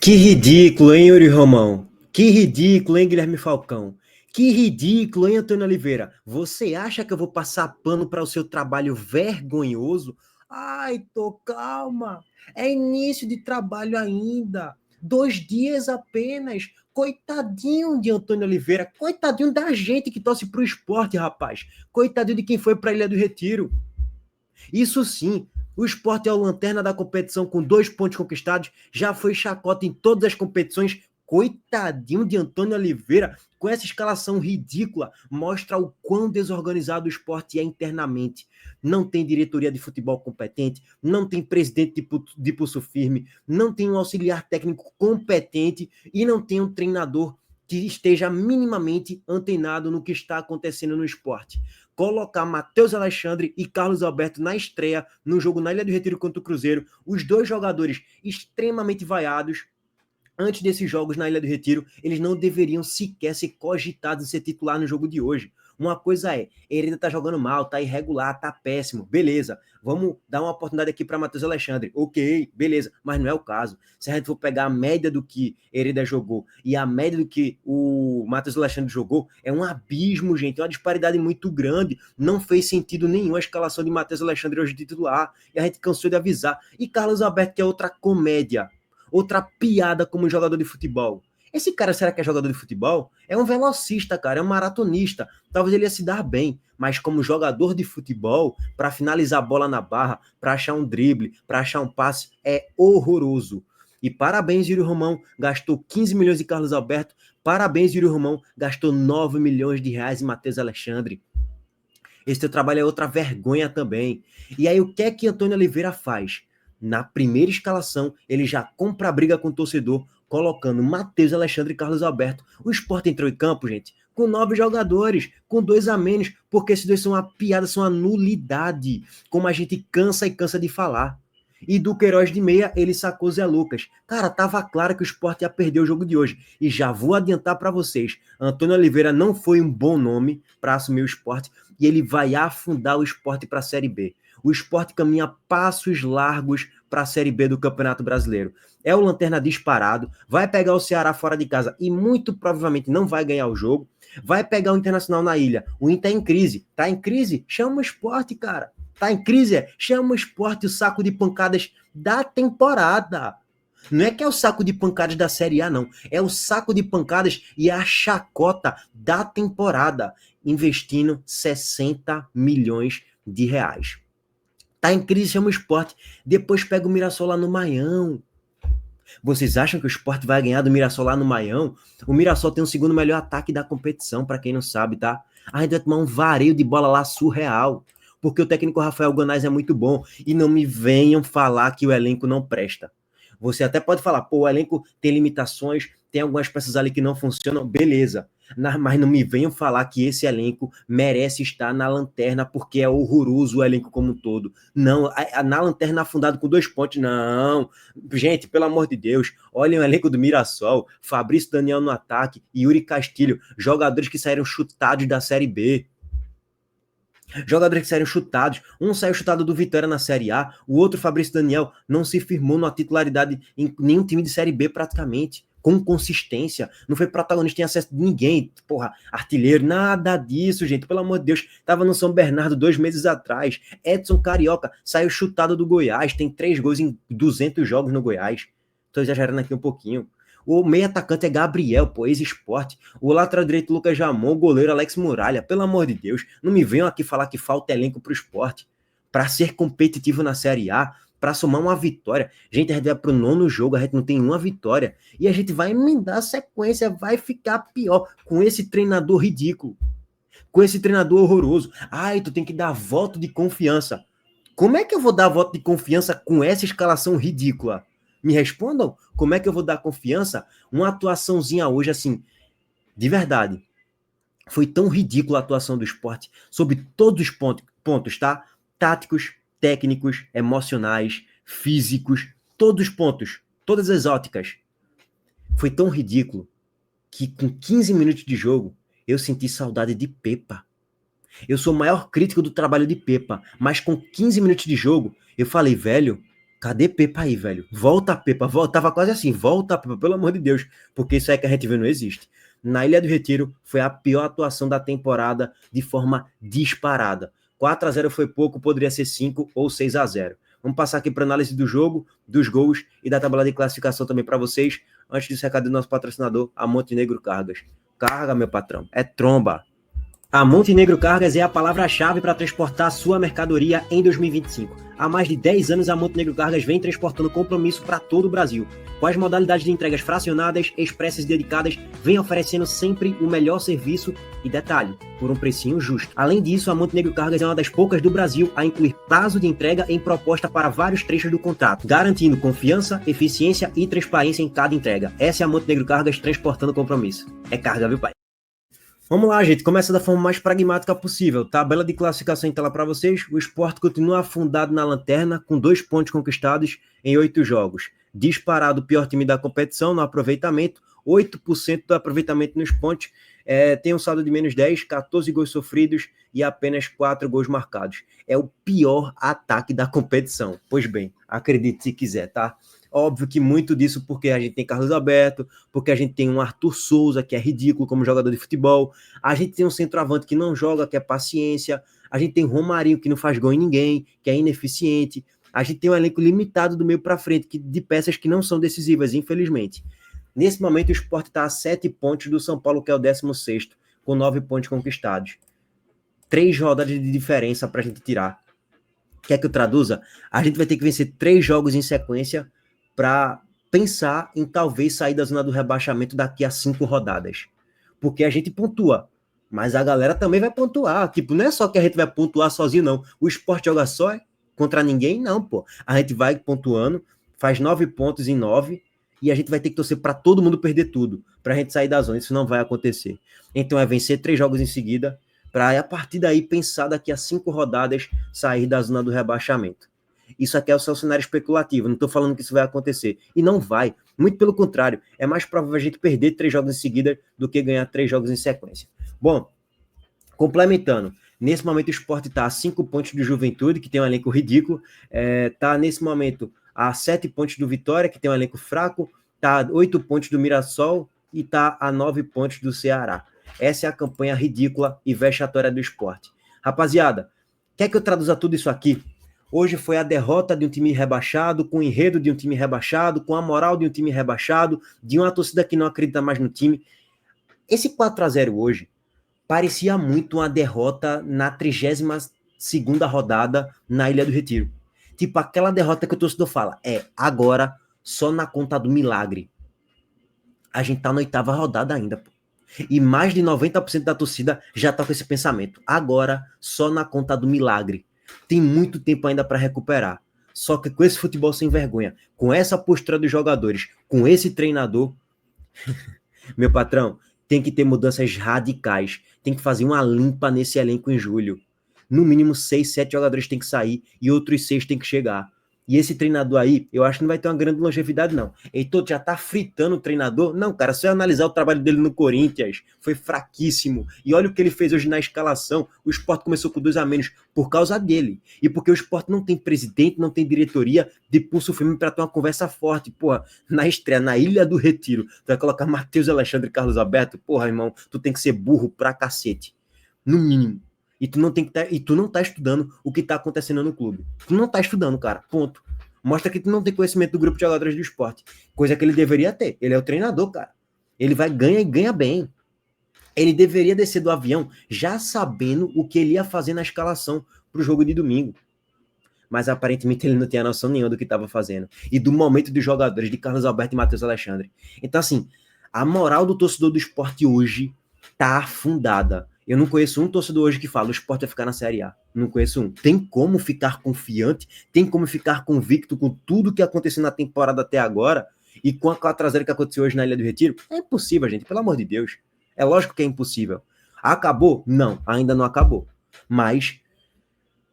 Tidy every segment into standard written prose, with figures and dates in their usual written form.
Que ridículo, hein, Yuri Romão? Que ridículo, hein, Guilherme Falcão? Que ridículo, hein, Antônio Oliveira? Você acha que eu vou passar pano para o seu trabalho vergonhoso? Ai, tô calma. É início de trabalho ainda. 2 dias apenas. Coitadinho de Antônio Oliveira. Coitadinho da gente que torce pro esporte, rapaz. Coitadinho de quem foi pra Ilha do Retiro. Isso sim, o Sport é o lanterna da competição com 2 pontos conquistados, já foi chacota em todas as competições. Coitadinho de Antônio Oliveira, com essa escalação ridícula, mostra o quão desorganizado o esporte é internamente. Não tem diretoria de futebol competente, não tem presidente de pulso firme, não tem um auxiliar técnico competente e não tem um treinador que esteja minimamente antenado no que está acontecendo no esporte. Colocar Matheus Alexandre e Carlos Alberto na estreia no jogo na Ilha do Retiro contra o Cruzeiro, os dois jogadores extremamente vaiados. Antes desses jogos na Ilha do Retiro, eles não deveriam sequer ser cogitados em ser titular no jogo de hoje. Uma coisa é, ele tá jogando mal, tá irregular, tá péssimo, beleza. Vamos dar uma oportunidade aqui para Matheus Alexandre. Ok, beleza, mas não é o caso. Se a gente for pegar a média do que Hereda jogou e a média do que o Matheus Alexandre jogou, é um abismo, gente, é uma disparidade muito grande. Não fez sentido nenhum a escalação de Matheus Alexandre hoje de titular, e a gente cansou de avisar. E Carlos Alberto, que é outra comédia, outra piada como jogador de futebol. Esse cara, será que é jogador de futebol? É um velocista, cara, é um maratonista. Talvez ele ia se dar bem, mas como jogador de futebol, para finalizar a bola na barra, para achar um drible, para achar um passe, é horroroso. E parabéns, Yuri Romão, gastou 15 milhões em Carlos Alberto. Parabéns, Yuri Romão, gastou 9 milhões de reais em Matheus Alexandre. Esse teu trabalho é outra vergonha também. E aí, o que é que Antônio Oliveira faz? Na primeira escalação, ele já compra a briga com o torcedor, colocando Matheus Alexandre e Carlos Alberto. O Sport entrou em campo, gente, com 9 jogadores, com 2 a menos, porque esses dois são uma piada, são uma nulidade, como a gente cansa e cansa de falar. E do Queiroz de meia, ele sacou Zé Lucas. Cara, tava claro que o Sport ia perder o jogo de hoje. E já vou adiantar para vocês, Antônio Oliveira não foi um bom nome para assumir o Sport, e ele vai afundar o Sport para a Série B. O Sport caminha passos largos para a Série B do Campeonato Brasileiro. É o lanterna disparado, vai pegar o Ceará fora de casa e muito provavelmente não vai ganhar o jogo. Vai pegar o Internacional na ilha. O Inter é em crise. Tá em crise? Chama o Sport, cara. Tá em crise? Chama o Sport, o saco de pancadas da temporada. Não é que é o saco de pancadas da Série A, não. É o saco de pancadas e a chacota da temporada, investindo 60 milhões de reais. Tá em crise, chama o Sport. Depois pega o Mirassol lá no Maião. Vocês acham que o Sport vai ganhar do Mirassol lá no Maião? O Mirassol tem o segundo melhor ataque da competição, para quem não sabe, tá? A gente vai tomar um vareio de bola lá surreal, porque o técnico Rafael Gonais é muito bom. E não me venham falar que o elenco não presta. Você até pode falar, pô, o elenco tem limitações, tem algumas peças ali que não funcionam, beleza. Mas não me venham falar que esse elenco merece estar na lanterna porque é horroroso o elenco como um todo. Não, na lanterna afundado com 2 pontos, não. Gente, pelo amor de Deus, olhem o elenco do Mirassol, Fabrício Daniel no ataque, Yuri Castilho, jogadores que saíram chutados da Série B. Jogadores que saíram chutados. Um saiu chutado do Vitória na Série A, o outro, Fabrício Daniel, não se firmou numa titularidade em nenhum time de Série B praticamente, com consistência. Não foi protagonista em acesso de ninguém, porra, artilheiro, nada disso, gente. Pelo amor de Deus, tava no São Bernardo 2 meses atrás. Edson Carioca saiu chutado do Goiás, tem 3 gols em 200 jogos no Goiás. Tô exagerando aqui um pouquinho. O meio atacante é Gabriel, pô, ex-Sport. O lateral direito, Lucas Jamon. O goleiro, Alex Muralha. Pelo amor de Deus, não me venham aqui falar que falta elenco pro Sport. Para ser competitivo na Série A, para somar uma vitória. Gente, a gente vai pro 9º jogo, a gente não tem uma vitória. E a gente vai emendar a sequência, vai ficar pior com esse treinador ridículo. Com esse treinador horroroso. Ai, tu tem que dar voto de confiança. Como é que eu vou dar voto de confiança com essa escalação ridícula? Me respondam, como é que eu vou dar confiança? Uma atuaçãozinha hoje, assim, de verdade. Foi tão ridícula a atuação do Sport, sob todos os pontos, tá? Táticos, técnicos, emocionais, físicos, todos os pontos, todas as óticas. Foi tão ridículo que com 15 minutos de jogo, eu senti saudade de Pepa. Eu sou o maior crítico do trabalho de Pepa, mas com 15 minutos de jogo, eu falei, velho, Cadê Pepa aí, velho? Volta, Pepa. Volta. Tava quase assim. Volta, Pepa, pelo amor de Deus. Porque isso aí que a gente vê não existe. Na Ilha do Retiro, foi a pior atuação da temporada de forma disparada. 4-0 foi pouco, poderia ser 5 ou 6-0. Vamos passar aqui para análise do jogo, dos gols e da tabela de classificação também para vocês. Antes disso, recado do nosso patrocinador, a Montenegro Cargas. Carga, meu patrão. É tromba. A Montenegro Cargas é a palavra-chave para transportar sua mercadoria em 2025. Há mais de 10 anos, a Montenegro Cargas vem transportando compromisso para todo o Brasil. Com as modalidades de entregas fracionadas, expressas e dedicadas, vem oferecendo sempre o melhor serviço e detalhe, por um precinho justo. Além disso, a Montenegro Cargas é uma das poucas do Brasil a incluir prazo de entrega em proposta para vários trechos do contrato, garantindo confiança, eficiência e transparência em cada entrega. Essa é a Montenegro Cargas transportando compromisso. É carga, viu, pai? Vamos lá, gente. Começa da forma mais pragmática possível. Tabela de classificação em tela para vocês. O Sport continua afundado na lanterna, com 2 pontos conquistados em 8 jogos. Disparado o pior time da competição no aproveitamento, 8% do aproveitamento nos pontos. Tem um saldo de menos 10, 14 gols sofridos e apenas 4 gols marcados. É o pior ataque da competição. Pois bem, acredite se quiser, tá? Óbvio que muito disso porque a gente tem Carlos Alberto, porque a gente tem um Arthur Souza, que é ridículo como jogador de futebol, a gente tem um centroavante que não joga, que é paciência, a gente tem Romarinho, que não faz gol em ninguém, que é ineficiente, a gente tem um elenco limitado do meio para frente, de peças que não são decisivas, infelizmente. Nesse momento, o Sport está a 7 pontos do São Paulo, que é o 16º, com 9 pontos conquistados. 3 rodadas de diferença para a gente tirar. Quer que eu traduza? A gente vai ter que vencer 3 jogos em sequência para pensar em talvez sair da zona do rebaixamento daqui a 5 rodadas. Porque a gente pontua, mas a galera também vai pontuar. Tipo, não é só que a gente vai pontuar sozinho, não. O Sport joga só contra ninguém, não, pô. A gente vai pontuando, faz 9 pontos em 9, e a gente vai ter que torcer para todo mundo perder tudo, para a gente sair da zona. Isso não vai acontecer. Então é vencer 3 jogos em seguida, para a partir daí pensar daqui a 5 rodadas sair da zona do rebaixamento. Isso aqui é o seu cenário especulativo, não estou falando que isso vai acontecer. E não vai, muito pelo contrário. É mais provável a gente perder 3 jogos em seguida do que ganhar 3 jogos em sequência. Bom, complementando, nesse momento o Sport está a 5 pontos do Juventude, que tem um elenco ridículo, está nesse momento a 7 pontos do Vitória, que tem um elenco fraco, está a 8 pontos do Mirassol e está a 9 pontos do Ceará. Essa é a campanha ridícula e vexatória do Sport. Rapaziada, quer que eu traduza tudo isso aqui? Hoje foi a derrota de um time rebaixado, com o enredo de um time rebaixado, com a moral de um time rebaixado, de uma torcida que não acredita mais no time. Esse 4-0 hoje parecia muito uma derrota na 32ª rodada na Ilha do Retiro. Tipo, aquela derrota que o torcedor fala, agora só na conta do milagre. A gente tá na 8ª rodada ainda, pô. E mais de 90% da torcida já tá com esse pensamento. Agora, só na conta do milagre. Tem muito tempo ainda para recuperar. Só que com esse futebol sem vergonha, com essa postura dos jogadores, com esse treinador, meu patrão, tem que ter mudanças radicais. Tem que fazer uma limpa nesse elenco em julho. No mínimo 6, 7 jogadores tem que sair e outros 6 tem que chegar. E esse treinador aí, eu acho que não vai ter uma grande longevidade, não. Heitor já tá fritando o treinador? Não, cara, só analisar o trabalho dele no Corinthians, foi fraquíssimo. E olha o que ele fez hoje na escalação. O Sport começou com 2 a menos por causa dele. E porque o Sport não tem presidente, não tem diretoria de pulso firme para ter uma conversa forte. Porra, na estreia, na Ilha do Retiro, tu vai colocar Matheus Alexandre e Carlos Alberto? Porra, irmão, tu tem que ser burro pra cacete. No mínimo. E tu não tá estudando o que tá acontecendo no clube. Tu não tá estudando, cara. Ponto. Mostra que tu não tem conhecimento do grupo de jogadores do Sport. Coisa que ele deveria ter. Ele é o treinador, cara. Ele vai ganhar e ganha bem. Ele deveria descer do avião já sabendo o que ele ia fazer na escalação pro jogo de domingo. Mas aparentemente ele não tinha noção nenhuma do que estava fazendo. E do momento dos jogadores, de Carlos Alberto e Matheus Alexandre. Então, assim, a moral do torcedor do Sport hoje tá afundada. Eu não conheço um torcedor hoje que fala o Sport vai ficar na Série A. Não conheço um. Tem como ficar confiante, tem como ficar convicto com tudo que aconteceu na temporada até agora e com a 4-0 que aconteceu hoje na Ilha do Retiro? É impossível, gente, pelo amor de Deus. É lógico que é impossível. Acabou? Não, ainda não acabou. Mas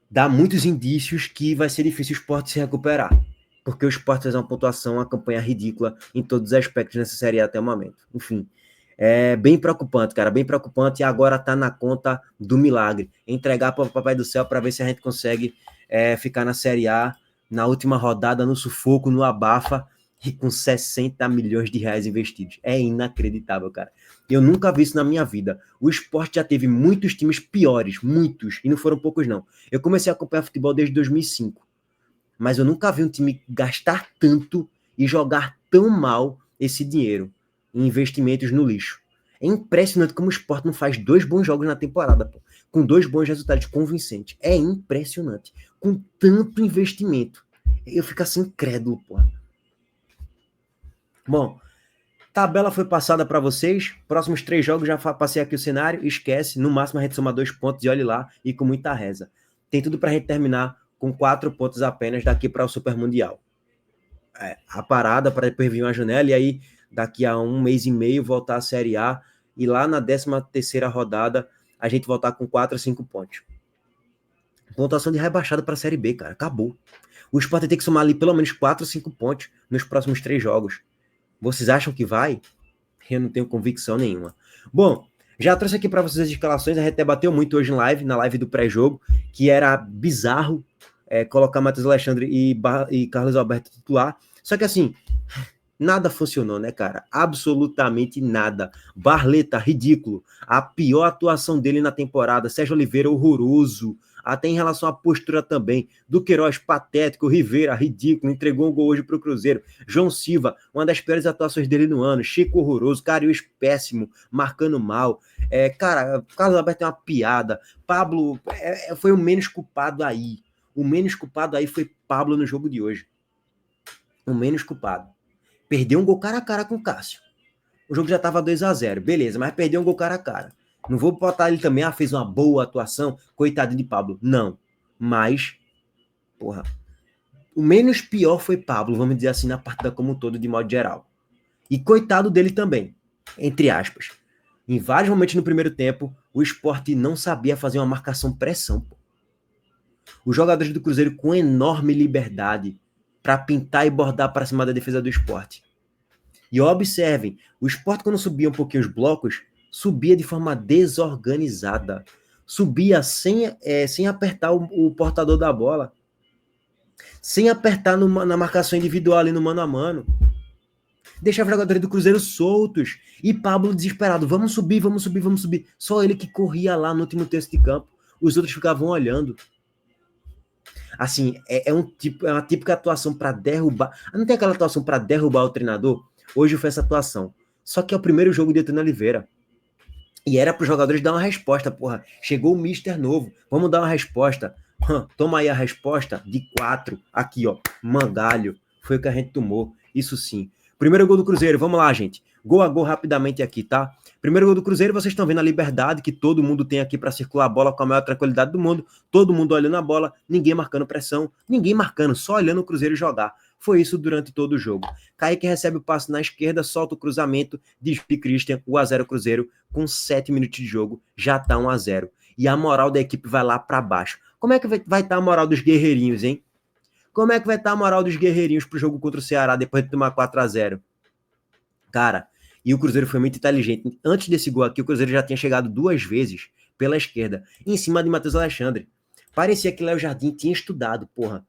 dá muitos indícios que vai ser difícil o Sport se recuperar. Porque o Sport fez uma pontuação, uma campanha ridícula em todos os aspectos nessa Série A até o momento. Enfim. É bem preocupante, cara, bem preocupante, e agora tá na conta do milagre, entregar para o Papai do Céu para ver se a gente consegue ficar na Série A na última rodada, no sufoco, no abafa, e com 60 milhões de reais investidos. É inacreditável, cara. Eu nunca vi isso na minha vida. O Sport já teve muitos times piores, muitos, e não foram poucos, não. Eu comecei a acompanhar futebol desde 2005, mas eu nunca vi um time gastar tanto e jogar tão mal esse dinheiro em investimentos no lixo. É impressionante como o Sport não faz 2 bons jogos na temporada, pô, com 2 bons resultados convincentes. É impressionante. Com tanto investimento. Eu fico assim incrédulo, pô. Bom, tabela foi passada para vocês. Próximos 3 jogos já passei aqui o cenário. Esquece, no máximo a gente soma 2 pontos e olhe lá, e com muita reza. Tem tudo pra gente terminar com 4 pontos apenas daqui para o Super Mundial. A parada para depois vir uma janela e aí daqui a 1 mês e meio voltar à Série A e lá na 13ª rodada a gente voltar com 4 a 5 pontos. Pontuação de rebaixado para a Série B, cara, acabou. O Sport tem que somar ali pelo menos 4 a 5 pontos nos próximos 3 jogos. Vocês acham que vai? Eu não tenho convicção nenhuma. Bom, já trouxe aqui para vocês as escalações, a gente debateu muito hoje na live do pré-jogo, que era bizarro colocar Matheus Alexandre e Carlos Alberto titular. Só que assim, nada funcionou, né, cara? Absolutamente nada. Barleta, ridículo. A pior atuação dele na temporada. Sérgio Oliveira, horroroso. Até em relação à postura também. Duqueiroz, patético. Rivera, ridículo. Entregou um gol hoje pro Cruzeiro. João Silva, uma das piores atuações dele no ano. Chico, horroroso. Cariús, péssimo. Marcando mal. Cara, Carlos Alberto é uma piada. Pablo foi o menos culpado aí. O menos culpado aí foi Pablo no jogo de hoje. O menos culpado. Perdeu um gol cara a cara com o Cássio. O jogo já estava 2-0, beleza, mas perdeu um gol cara a cara. Não vou botar ele também, fez uma boa atuação, coitadinho de Pablo. Não, mas, porra, o menos pior foi Pablo, vamos dizer assim, na partida como um todo, de modo geral. E coitado dele também, entre aspas. Em vários momentos no primeiro tempo, o Sport não sabia fazer uma marcação-pressão. Pô. Os jogadores do Cruzeiro com enorme liberdade para pintar e bordar para cima da defesa do Sport. E observem, o Sport quando subia um pouquinho os blocos, subia de forma desorganizada. Subia sem apertar o portador da bola. Sem apertar na marcação individual ali no mano a mano. Deixava os jogadores do Cruzeiro soltos. E Pablo desesperado, vamos subir, vamos subir, vamos subir. Só ele que corria lá no último terço de campo. Os outros ficavam olhando. Assim, é uma típica atuação para derrubar. Não tem aquela atuação para derrubar o treinador? Hoje foi essa atuação. Só que é o primeiro jogo de Antônio Oliveira. E era para os jogadores dar uma resposta, porra. Chegou o Mister novo, vamos dar uma resposta. Toma aí a resposta de 4. Aqui, ó, mangalho. Foi o que a gente tomou, isso sim. Primeiro gol do Cruzeiro, vamos lá, gente. Gol a gol rapidamente aqui, tá? Primeiro gol do Cruzeiro, vocês estão vendo a liberdade que todo mundo tem aqui para circular a bola com a maior tranquilidade do mundo. Todo mundo olhando a bola, ninguém marcando pressão, ninguém marcando, só olhando o Cruzeiro jogar. Foi isso durante todo o jogo. Kaique recebe o passe na esquerda, solta o cruzamento, desvia Christian, 1-0 Cruzeiro, com 7 minutos de jogo, já tá 1-0. E a moral da equipe vai lá para baixo. Como é que vai estar a moral dos guerreirinhos, hein? Como é que vai estar a moral dos guerreirinhos pro jogo contra o Ceará depois de tomar 4-0? Cara, e o Cruzeiro foi muito inteligente. Antes desse gol aqui, o Cruzeiro já tinha chegado 2 vezes pela esquerda, em cima de Matheus Alexandre. Parecia que Léo Jardim tinha estudado, porra.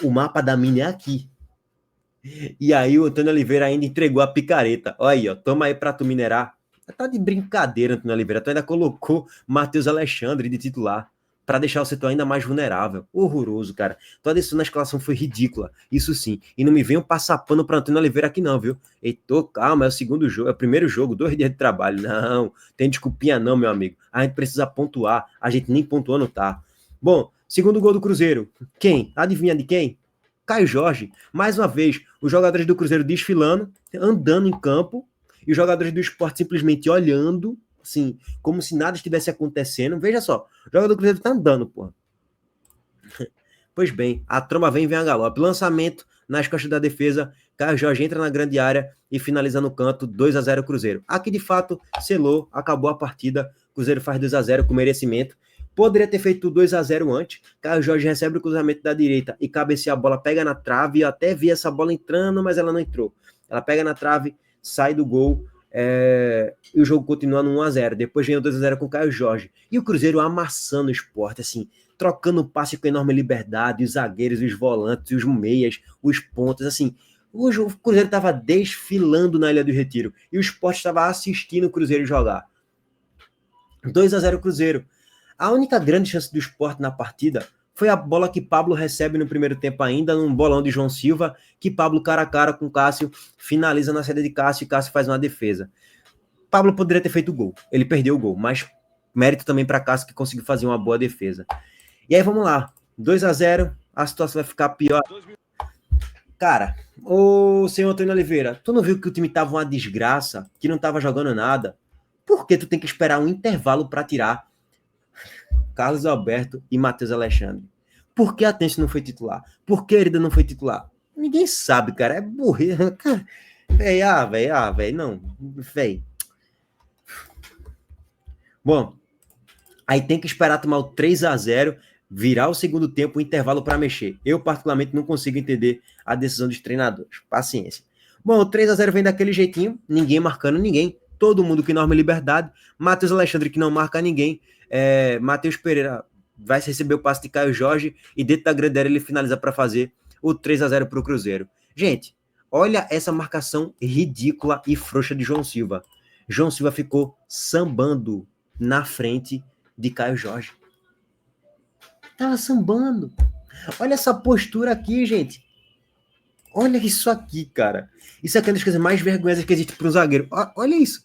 O mapa da mina é aqui. E aí o Antônio Oliveira ainda entregou a picareta. Olha aí, ó, toma aí pra tu minerar. Tá de brincadeira, Antônio Oliveira. Tu ainda colocou Matheus Alexandre de titular para deixar o setor ainda mais vulnerável. Horroroso, cara. Tua decisão na escalação foi ridícula, isso sim. E não me venham passar pano para Antônio Oliveira aqui não, viu? Heitor, calma, é o segundo jogo, é o primeiro jogo, 2 dias de trabalho. Não, tem desculpinha não, meu amigo. A gente precisa pontuar, a gente nem pontuando tá. Bom, segundo gol do Cruzeiro. Quem? Adivinha de quem? Caio Jorge. Mais uma vez, os jogadores do Cruzeiro desfilando, andando em campo, e os jogadores do Sport simplesmente olhando, assim, como se nada estivesse acontecendo. Veja só, o jogador do Cruzeiro tá andando, porra. Pois bem, a tromba vem a galope. Lançamento nas costas da defesa, Caio Jorge entra na grande área e finaliza no canto, 2-0 Cruzeiro. Aqui, de fato, selou, acabou a partida, Cruzeiro faz 2-0 com merecimento. Poderia ter feito 2-0 antes, Caio Jorge recebe o cruzamento da direita e cabeceia a bola, pega na trave, eu até vi essa bola entrando, mas ela não entrou. Ela pega na trave, sai do gol, e o jogo continua no 1-0. Depois vem o 2-0 com o Caio Jorge. E o Cruzeiro amassando o Sport, assim, trocando passe com enorme liberdade, os zagueiros, os volantes, os meias, os pontas, assim, o Cruzeiro estava desfilando na Ilha do Retiro, e o Sport estava assistindo o Cruzeiro jogar. 2-0 Cruzeiro. A única grande chance do Sport na partida foi a bola que Pablo recebe no primeiro tempo ainda, num bolão de João Silva, que Pablo cara a cara com Cássio, finaliza na saída de Cássio, e Cássio faz uma defesa. Pablo poderia ter feito o gol, ele perdeu o gol, mas mérito também para Cássio, que conseguiu fazer uma boa defesa. E aí vamos lá, 2-0, a situação vai ficar pior. Cara, ô senhor Antônio Oliveira, tu não viu que o time tava uma desgraça, que não tava jogando nada? Por que tu tem que esperar um intervalo para tirar Carlos Alberto e Matheus Alexandre? Por que a Tense não foi titular? Por que a Herida não foi titular? Ninguém sabe, cara. É burrice. Cara, velho, não. Velho. Bom, aí tem que esperar tomar o 3-0, virar o segundo tempo, o intervalo para mexer. Eu, particularmente, não consigo entender a decisão dos treinadores. Paciência. Bom, o 3-0 vem daquele jeitinho, ninguém marcando ninguém, todo mundo com enorme liberdade. Matheus Alexandre, que não marca ninguém. Matheus Pereira vai receber o passe de Caio Jorge e dentro da grande área ele finaliza para fazer o 3-0 para o Cruzeiro. Gente, olha essa marcação ridícula e frouxa de João Silva. João Silva ficou sambando na frente de Caio Jorge. Tava sambando. Olha essa postura aqui, gente. Olha isso aqui, cara. Isso aqui é uma das coisas mais vergonhosas que existe para um zagueiro. Olha isso.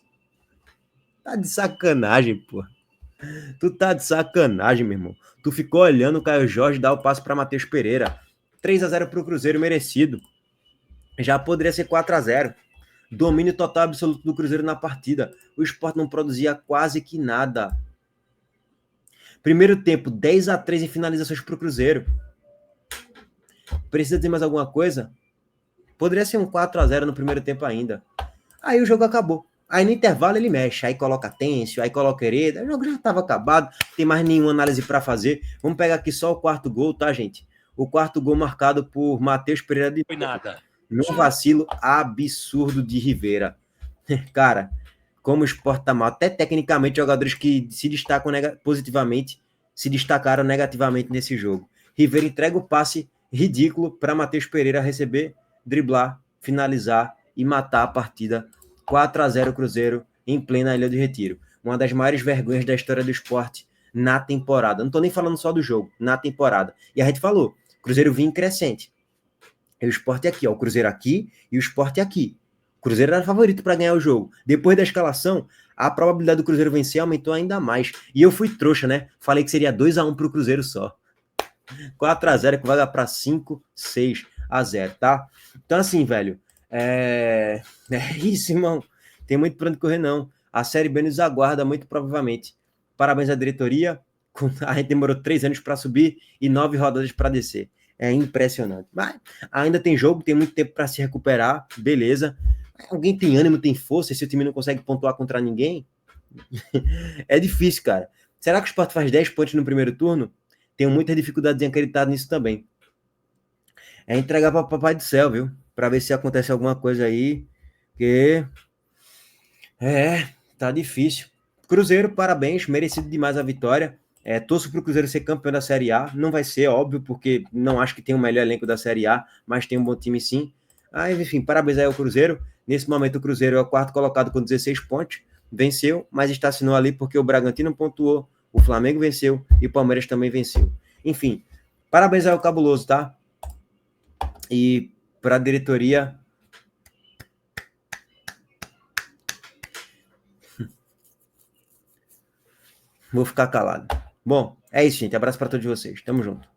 Tá de sacanagem, pô. Tu tá de sacanagem, meu irmão. Tu ficou olhando o Caio Jorge dar o passe para Matheus Pereira. 3-0 pro Cruzeiro, merecido. Já poderia ser 4-0. Domínio total absoluto do Cruzeiro na partida. O Sport não produzia quase que nada. Primeiro tempo, 10-3 em finalizações pro Cruzeiro. Precisa dizer mais alguma coisa? Poderia ser um 4-0 no primeiro tempo ainda. Aí o jogo acabou. Aí no intervalo ele mexe, aí coloca Têncio, aí coloca Hereda. O jogo já estava acabado, não tem mais nenhuma análise para fazer. Vamos pegar aqui só o quarto gol, tá, gente? O quarto gol marcado por Matheus Pereira de nada. Num vacilo absurdo de Rivera. Cara, como o Sport tá mal, até tecnicamente jogadores que se destacam positivamente se destacaram negativamente nesse jogo. Rivera entrega o passe ridículo para Matheus Pereira receber, driblar, finalizar e matar a partida. 4-0 Cruzeiro em plena Ilha do Retiro. Uma das maiores vergonhas da história do esporte na temporada. Não tô nem falando só do jogo, na temporada. E a gente falou, Cruzeiro vinha crescente. E o Sport aqui, ó, o Cruzeiro aqui e o Sport aqui. O Cruzeiro era favorito para ganhar o jogo. Depois da escalação, a probabilidade do Cruzeiro vencer aumentou ainda mais. E eu fui trouxa, né? Falei que seria 2-1 pro Cruzeiro só. 4-0 que vai dar para 5-6-0, tá? Então assim, velho, é isso, irmão. Tem muito pra onde correr, não. A Série B nos aguarda, muito provavelmente. Parabéns à diretoria. A gente demorou 3 anos para subir e 9 rodadas para descer. É impressionante. Mas ainda tem jogo, tem muito tempo para se recuperar, beleza. Alguém tem ânimo, tem força, se o time não consegue pontuar contra ninguém? É difícil, cara. Será que o Sport faz 10 pontos no primeiro turno? Tenho muita dificuldade em acreditar nisso também. É entregar para o Papai do Céu, viu? Para ver se acontece alguma coisa aí. Porque tá difícil. Cruzeiro, parabéns, merecido demais a vitória. Torço para o Cruzeiro ser campeão da Série A. Não vai ser, óbvio, porque não acho que tem o melhor elenco da Série A, mas tem um bom time sim. Mas, enfim, parabéns aí ao Cruzeiro. Nesse momento, o Cruzeiro é o quarto colocado com 16 pontos. Venceu, mas estacionou ali porque o Bragantino pontuou, o Flamengo venceu e o Palmeiras também venceu. Enfim, parabéns aí ao Cabuloso, tá? E para a diretoria... Vou ficar calado. Bom, é isso, gente. Abraço para todos vocês. Tamo junto.